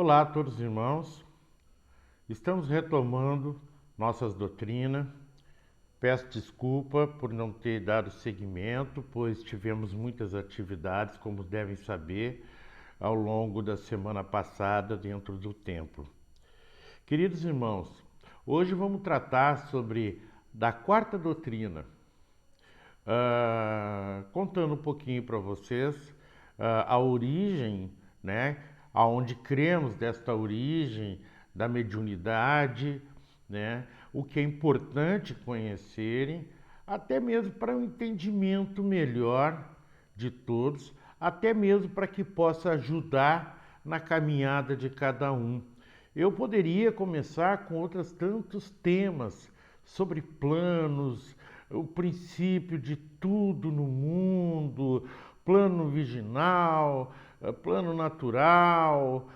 Olá a todos os irmãos, estamos retomando nossas doutrinas. Peço desculpa por não ter dado seguimento, pois tivemos muitas atividades, como devem saber, ao longo da semana passada dentro do templo. Queridos irmãos, hoje vamos tratar sobre da quarta doutrina, contando um pouquinho para vocês a origem, né? Aonde cremos desta origem da mediunidade, né? O que é importante conhecerem, até mesmo para um entendimento melhor de todos, até mesmo para que possa ajudar na caminhada de cada um. Eu poderia começar com outros tantos temas sobre planos, o princípio de tudo no mundo, plano virginal, plano natural,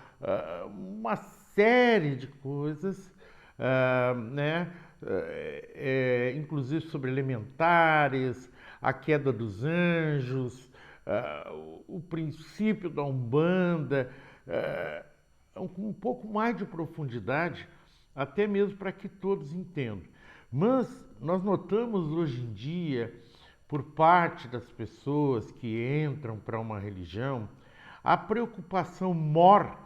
uma série de coisas, né? Inclusive sobre elementares, a queda dos anjos, o princípio da Umbanda, um pouco mais de profundidade, até mesmo para que todos entendam. Mas nós notamos hoje em dia, por parte das pessoas que entram para uma religião, a preocupação maior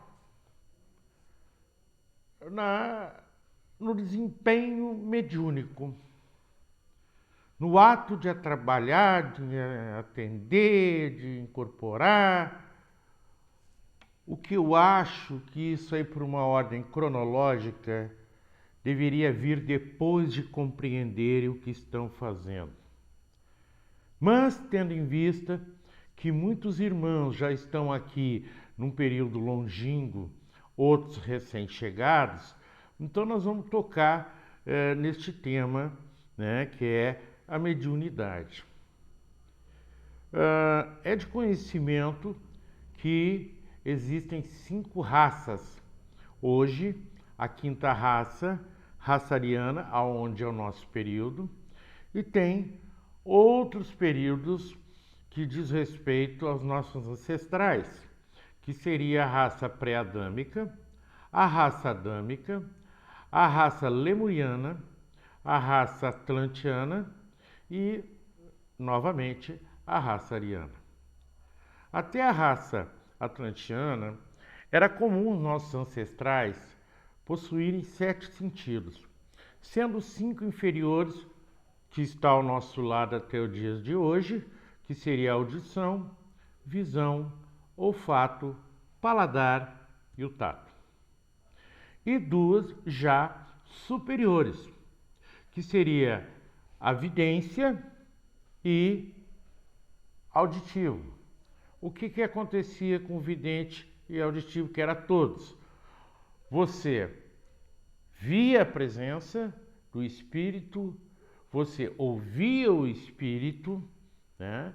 no desempenho mediúnico, no ato de trabalhar, de atender, de incorporar. O que eu acho que isso aí, por uma ordem cronológica, deveria vir depois de compreenderem o que estão fazendo. Mas, tendo em vista que muitos irmãos já estão aqui num período longínquo, outros recém-chegados, então nós vamos tocar neste tema, né, que é a mediunidade. É de conhecimento que existem 5 raças. Hoje, a 5ª raça, raça ariana, aonde é o nosso período, e tem outros períodos que diz respeito aos nossos ancestrais, que seria a raça pré-adâmica, a raça adâmica, a raça lemuriana, a raça atlanteana e, novamente, a raça ariana. Até a raça atlanteana, era comum os nossos ancestrais possuírem 7 sentidos, sendo 5 inferiores, que está ao nosso lado até os dias de hoje, que seria a audição, visão, olfato, paladar e o tato. E 2 já superiores, que seria a vidência e auditivo. O que acontecia com o vidente e auditivo, que era todos? Você via a presença do espírito, você ouvia o espírito, né?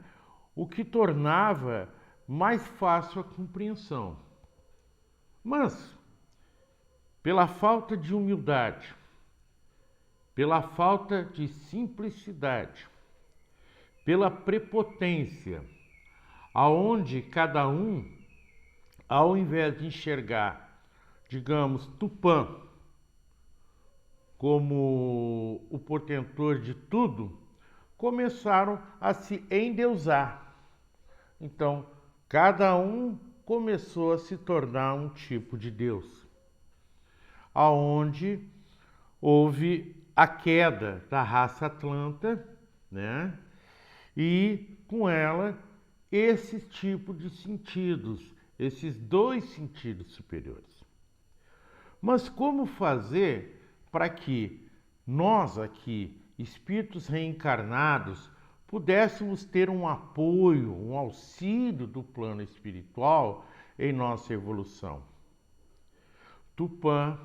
O que tornava mais fácil a compreensão. Mas, pela falta de humildade, pela falta de simplicidade, pela prepotência, aonde cada um, ao invés de enxergar, digamos, Tupã como o portentor de tudo, começaram a se endeusar. Então, cada um começou a se tornar um tipo de Deus, aonde houve a queda da raça atlanta, né? E com ela esse tipo de sentidos, esses 2 sentidos superiores. Mas como fazer para que nós aqui, espíritos reencarnados, pudéssemos ter um apoio, um auxílio do plano espiritual em nossa evolução? Tupã,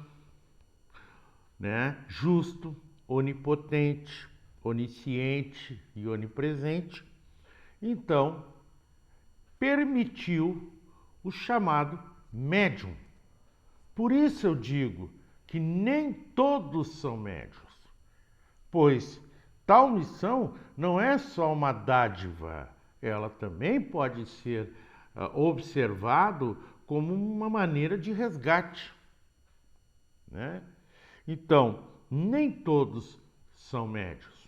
né, justo, onipotente, onisciente e onipresente, então permitiu o chamado médium. Por isso eu digo que nem todos são médiuns, pois tal missão não é só uma dádiva, ela também pode ser observado como uma maneira de resgate, né? Então, nem todos são médios.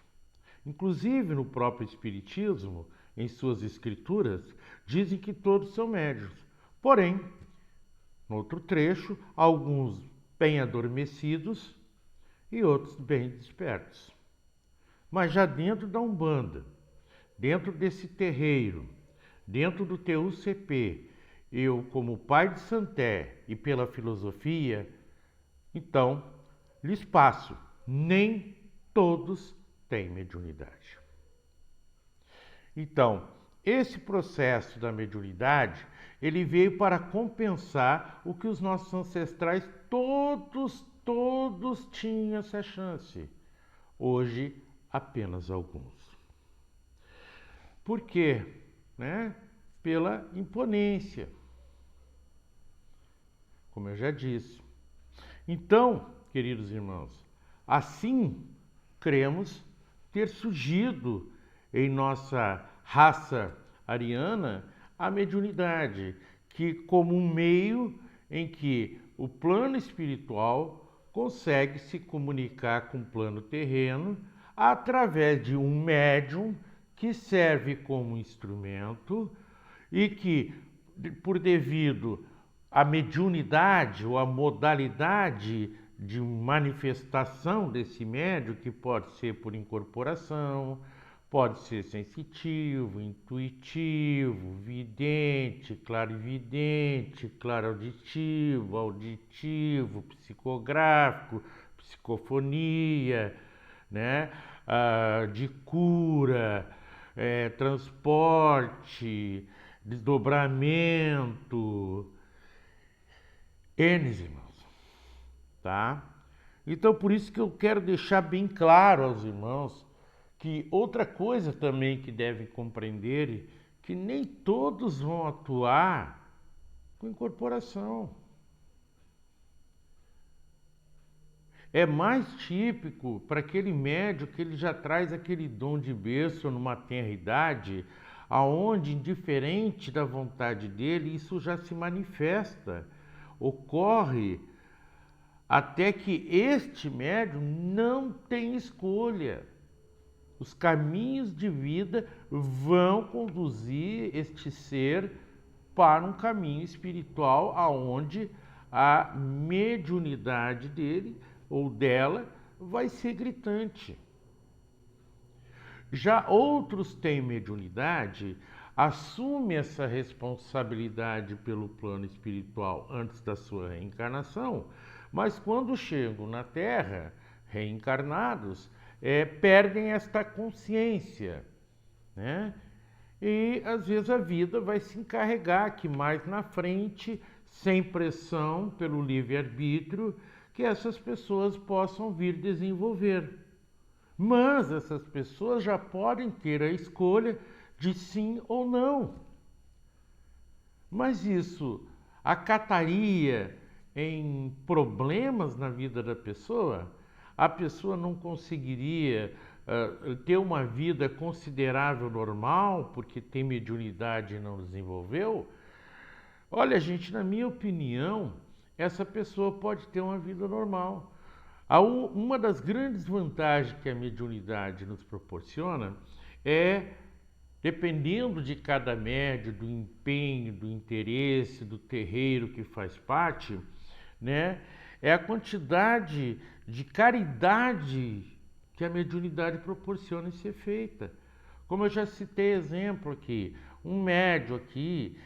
Inclusive, no próprio Espiritismo, em suas escrituras, dizem que todos são médios. Porém, no outro trecho, alguns bem adormecidos e outros bem despertos. Mas já dentro da Umbanda, dentro desse terreiro, dentro do TUCP, eu como pai de Santé e pela filosofia, então lhes passo, nem todos têm mediunidade. Então, esse processo da mediunidade, ele veio para compensar o que os nossos ancestrais todos tinham essa chance. Hoje, apenas alguns. Por quê? Né? Pela imponência, como eu já disse. Então, queridos irmãos, assim cremos ter surgido em nossa raça ariana a mediunidade, que como um meio em que o plano espiritual consegue se comunicar com o plano terreno através de um médium que serve como instrumento e que, por devido à mediunidade ou à modalidade de manifestação desse médium, que pode ser por incorporação, pode ser sensitivo, intuitivo, vidente, clarividente, clarauditivo, auditivo, psicográfico, psicofonia, né? De cura, transporte, desdobramento, irmãos, tá? Então, por isso que eu quero deixar bem claro aos irmãos que outra coisa também que devem compreender, que nem todos vão atuar com incorporação. É mais típico para aquele médium que ele já traz aquele dom de berço numa tenra idade, aonde, indiferente da vontade dele, isso já se manifesta. Ocorre até que este médium não tem escolha. Os caminhos de vida vão conduzir este ser para um caminho espiritual aonde a mediunidade dele ou dela vai ser gritante. Já outros têm mediunidade, assumem essa responsabilidade pelo plano espiritual antes da sua reencarnação, mas quando chegam na Terra, reencarnados, perdem esta consciência, né? E às vezes a vida vai se encarregar que mais na frente, sem pressão pelo livre-arbítrio, que essas pessoas possam vir desenvolver. Mas essas pessoas já podem ter a escolha de sim ou não. Mas isso acataria em problemas na vida da pessoa? A pessoa não conseguiria ter uma vida considerável normal porque tem mediunidade e não desenvolveu? Olha, gente, na minha opinião, essa pessoa pode ter uma vida normal. Uma das grandes vantagens que a mediunidade nos proporciona é, dependendo de cada médium, do empenho, do interesse, do terreiro que faz parte, né, é a quantidade de caridade que a mediunidade proporciona em ser feita. Como eu já citei exemplo aqui, um médium aqui,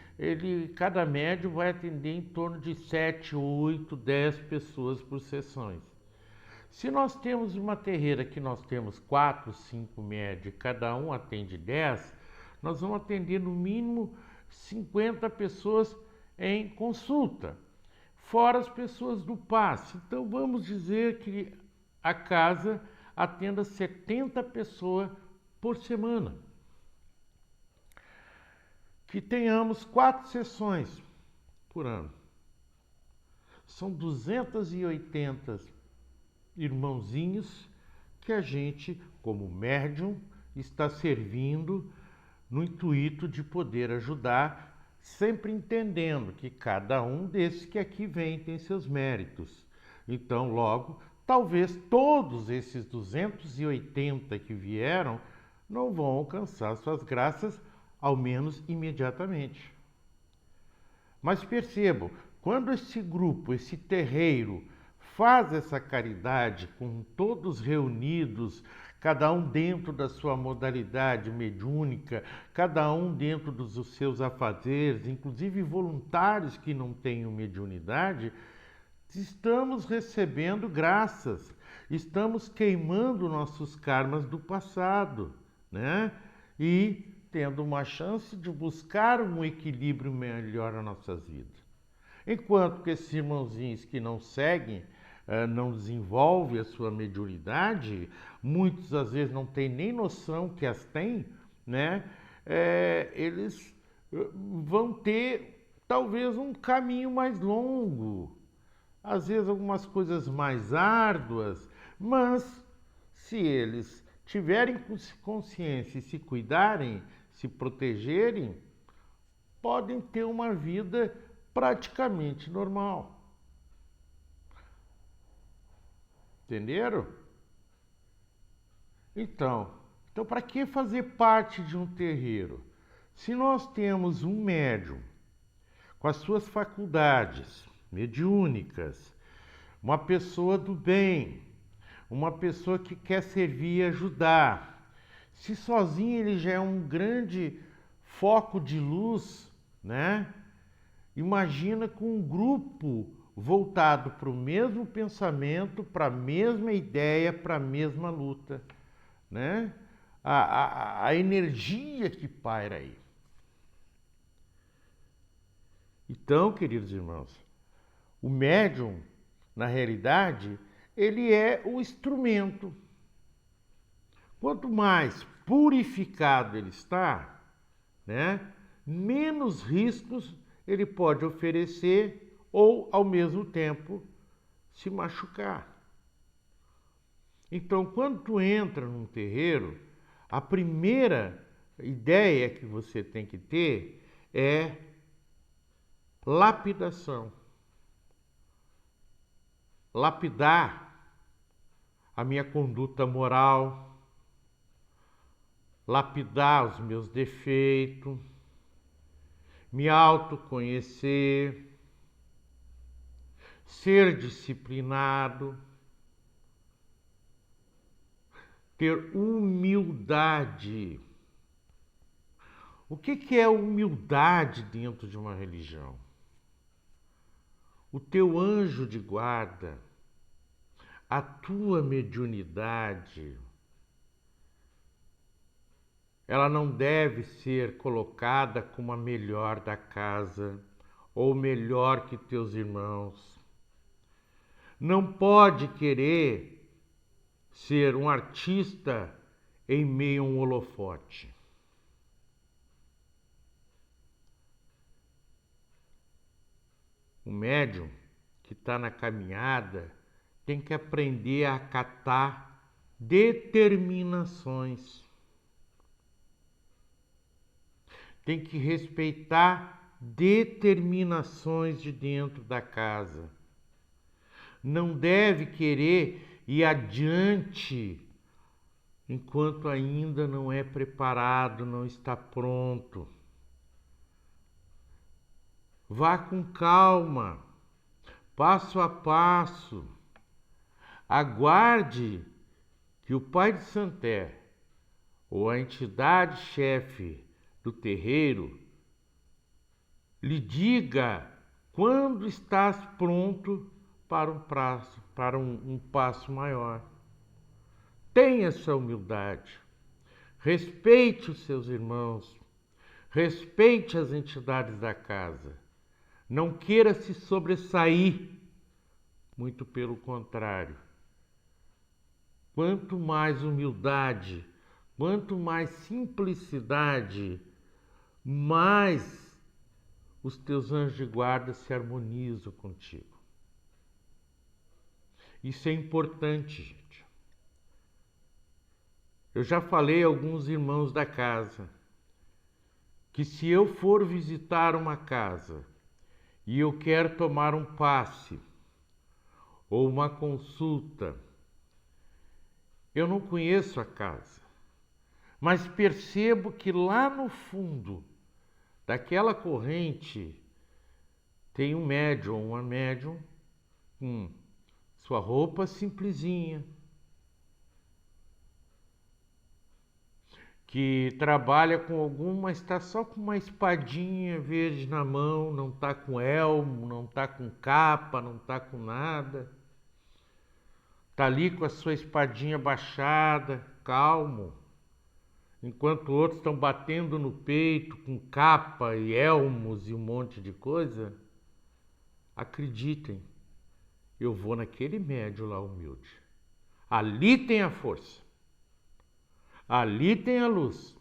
cada médium vai atender em torno de 7, 8, 10 pessoas por sessões. Se nós temos uma terreira que nós temos 4, 5 médios, cada um atende 10, nós vamos atender no mínimo 50 pessoas em consulta, fora as pessoas do passe. Então vamos dizer que a casa atenda 70 pessoas por semana. Que tenhamos 4 sessões por ano. São 280 irmãozinhos que a gente, como médium, está servindo no intuito de poder ajudar sempre entendendo que cada um desses que aqui vem tem seus méritos. Então, logo, talvez todos esses 280 que vieram não vão alcançar suas graças, ao menos imediatamente. Mas percebam, quando esse grupo, esse terreiro, faz essa caridade com todos reunidos, cada um dentro da sua modalidade mediúnica, cada um dentro dos seus afazeres, inclusive voluntários que não tenham mediunidade, estamos recebendo graças, estamos queimando nossos karmas do passado, né? E tendo uma chance de buscar um equilíbrio melhor nas nossas vidas. Enquanto que esses irmãozinhos que não seguem, não desenvolvem a sua mediunidade, muitos às vezes não têm nem noção que as têm, né? Eles vão ter talvez um caminho mais longo, às vezes algumas coisas mais árduas, mas se eles tiverem consciência e se cuidarem, se protegerem, podem ter uma vida praticamente normal. Entenderam? Então para que fazer parte de um terreiro? Se nós temos um médium com as suas faculdades mediúnicas, uma pessoa do bem, uma pessoa que quer servir e ajudar, se sozinho ele já é um grande foco de luz, né? Imagina com um grupo voltado para o mesmo pensamento, para a mesma ideia, para a mesma luta, né? A energia que paira aí. Então, queridos irmãos, o médium, na realidade, ele é o instrumento. Quanto mais purificado ele está, né, menos riscos ele pode oferecer ou, ao mesmo tempo, se machucar. Então, quando tu entra num terreiro, a primeira ideia que você tem que ter é lapidação. Lapidar a minha conduta moral, lapidar os meus defeitos, me autoconhecer, ser disciplinado, ter humildade. O que é humildade dentro de uma religião? O teu anjo de guarda, a tua mediunidade, ela não deve ser colocada como a melhor da casa ou melhor que teus irmãos. Não pode querer ser um artista em meio a um holofote. O médium que está na caminhada tem que aprender a acatar determinações. Tem que respeitar determinações de dentro da casa. Não deve querer ir adiante enquanto ainda não é preparado, não está pronto. Vá com calma, passo a passo. Aguarde que o Pai de Santé ou a entidade chefe do terreiro lhe diga quando estás pronto para um passo maior. Tenha essa humildade. Respeite os seus irmãos. Respeite as entidades da casa. Não queira se sobressair. Muito pelo contrário. Quanto mais humildade, quanto mais simplicidade, mais os teus anjos de guarda se harmonizam contigo. Isso é importante, gente. Eu já falei a alguns irmãos da casa que se eu for visitar uma casa e eu quero tomar um passe ou uma consulta, eu não conheço a casa, mas percebo que lá no fundo daquela corrente tem um médium, uma médium, sua roupa simplesinha, que trabalha com alguma, está só com uma espadinha verde na mão, não está com elmo, não está com capa, não está com nada. Está ali com a sua espadinha baixada, calmo, enquanto outros estão batendo no peito com capa e elmos e um monte de coisa. Acreditem, eu vou naquele médium lá humilde. Ali tem a força. Ali tem a luz.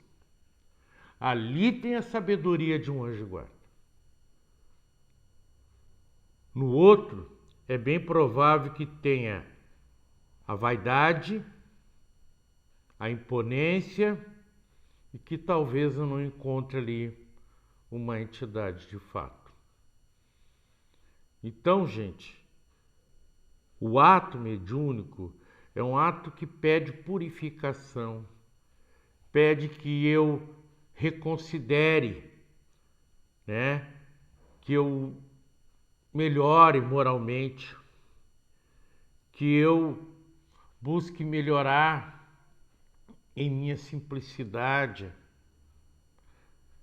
Ali tem a sabedoria de um anjo guarda. No outro, é bem provável que tenha a vaidade, a imponência e que talvez eu não encontre ali uma entidade de fato. Então, gente, o ato mediúnico é um ato que pede purificação, pede que eu reconsidere, né? Que eu melhore moralmente, que eu busque melhorar em minha simplicidade,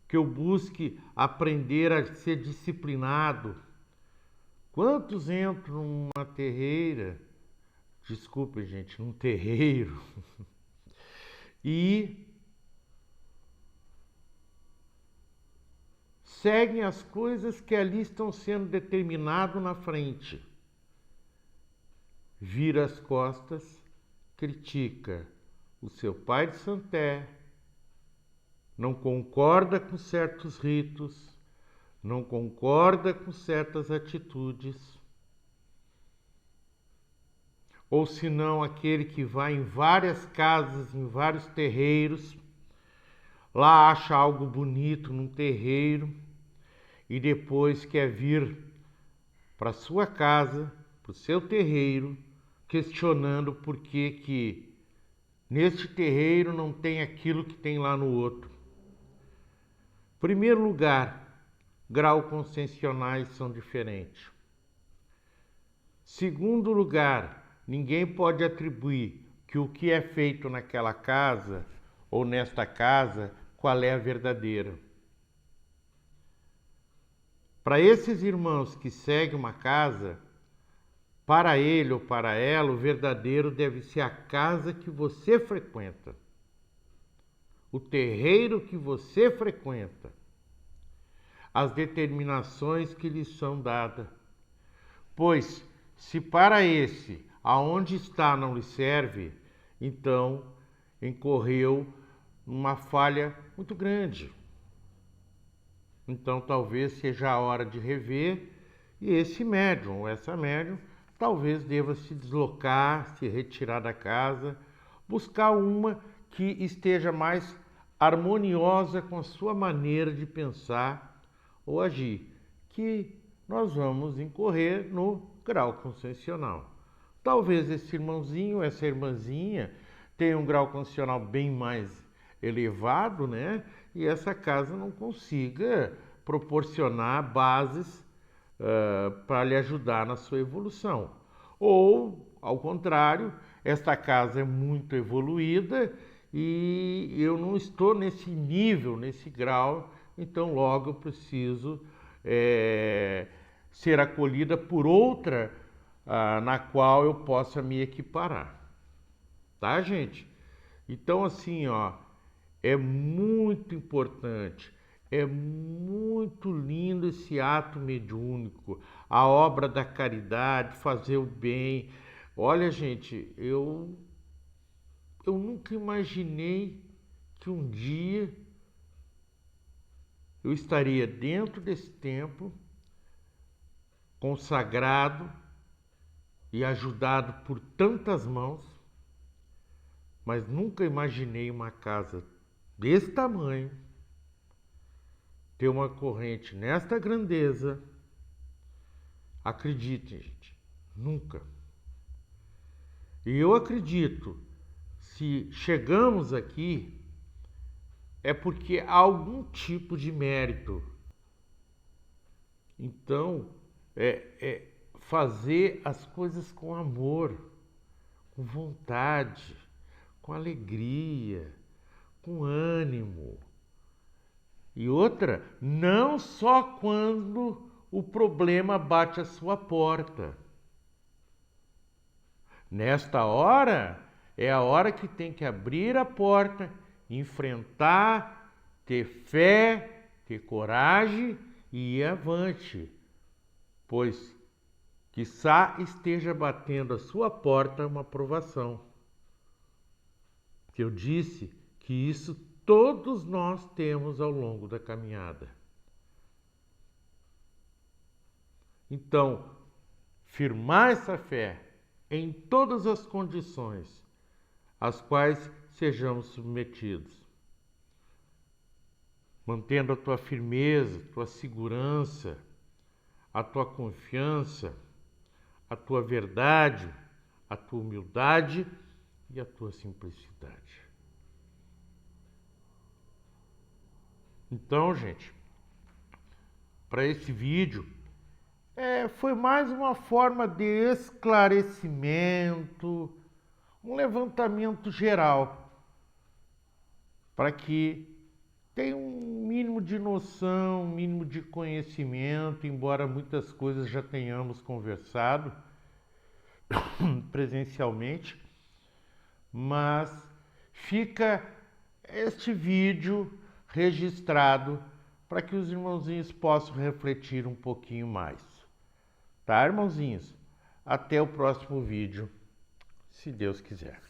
que eu busque aprender a ser disciplinado. Quantos entram numa terreira, desculpe gente, num terreiro, e seguem as coisas que ali estão sendo determinadas na frente. Vira as costas, critica o seu pai de santé, não concorda com certos ritos, não concorda com certas atitudes, ou senão aquele que vai em várias casas, em vários terreiros, lá acha algo bonito num terreiro e depois quer vir para sua casa, para o seu terreiro, questionando por que neste terreiro não tem aquilo que tem lá no outro. Primeiro lugar, graus conscienciais são diferentes. Segundo lugar, ninguém pode atribuir que o que é feito naquela casa ou nesta casa, qual é a verdadeira. Para esses irmãos que seguem uma casa, para ele ou para ela, o verdadeiro deve ser a casa que você frequenta, o terreiro que você frequenta, as determinações que lhes são dadas. Pois, se para esse, aonde está, não lhe serve, então incorreu numa falha muito grande. Então talvez seja a hora de rever e esse médium ou essa médium talvez deva se deslocar, se retirar da casa, buscar uma que esteja mais harmoniosa com a sua maneira de pensar ou agir, que nós vamos incorrer no grau consciencial. Talvez esse irmãozinho, essa irmãzinha tenha um grau consciencial bem mais elevado, né? E essa casa não consiga proporcionar bases para lhe ajudar na sua evolução. Ou, ao contrário, esta casa é muito evoluída e eu não estou nesse nível, nesse grau, então logo eu preciso ser acolhida por outra na qual eu possa me equiparar. Tá, gente? Então, assim, ó, é muito importante, é muito lindo esse ato mediúnico, a obra da caridade, fazer o bem. Olha, gente, eu nunca imaginei que um dia eu estaria dentro desse templo, consagrado e ajudado por tantas mãos, mas nunca imaginei uma casa desse tamanho, ter uma corrente nesta grandeza, acreditem, gente, nunca. E eu acredito, se chegamos aqui, é porque há algum tipo de mérito. Então, fazer as coisas com amor, com vontade, com alegria, com ânimo. E outra, não só quando o problema bate à sua porta. Nesta hora, é a hora que tem que abrir a porta, enfrentar, ter fé, ter coragem e ir avante. Pois, quiçá esteja batendo à sua porta uma provação. Que eu disse que isso todos nós temos ao longo da caminhada. Então, firmar essa fé em todas as condições às quais sejamos submetidos, mantendo a tua firmeza, tua segurança, a tua confiança, a tua verdade, a tua humildade e a tua simplicidade. Então, gente, para esse vídeo, foi mais uma forma de esclarecimento, um levantamento geral, para que tenha um mínimo de noção, um mínimo de conhecimento, embora muitas coisas já tenhamos conversado presencialmente, mas fica este vídeo registrado para que os irmãozinhos possam refletir um pouquinho mais. Tá, irmãozinhos? Até o próximo vídeo, se Deus quiser.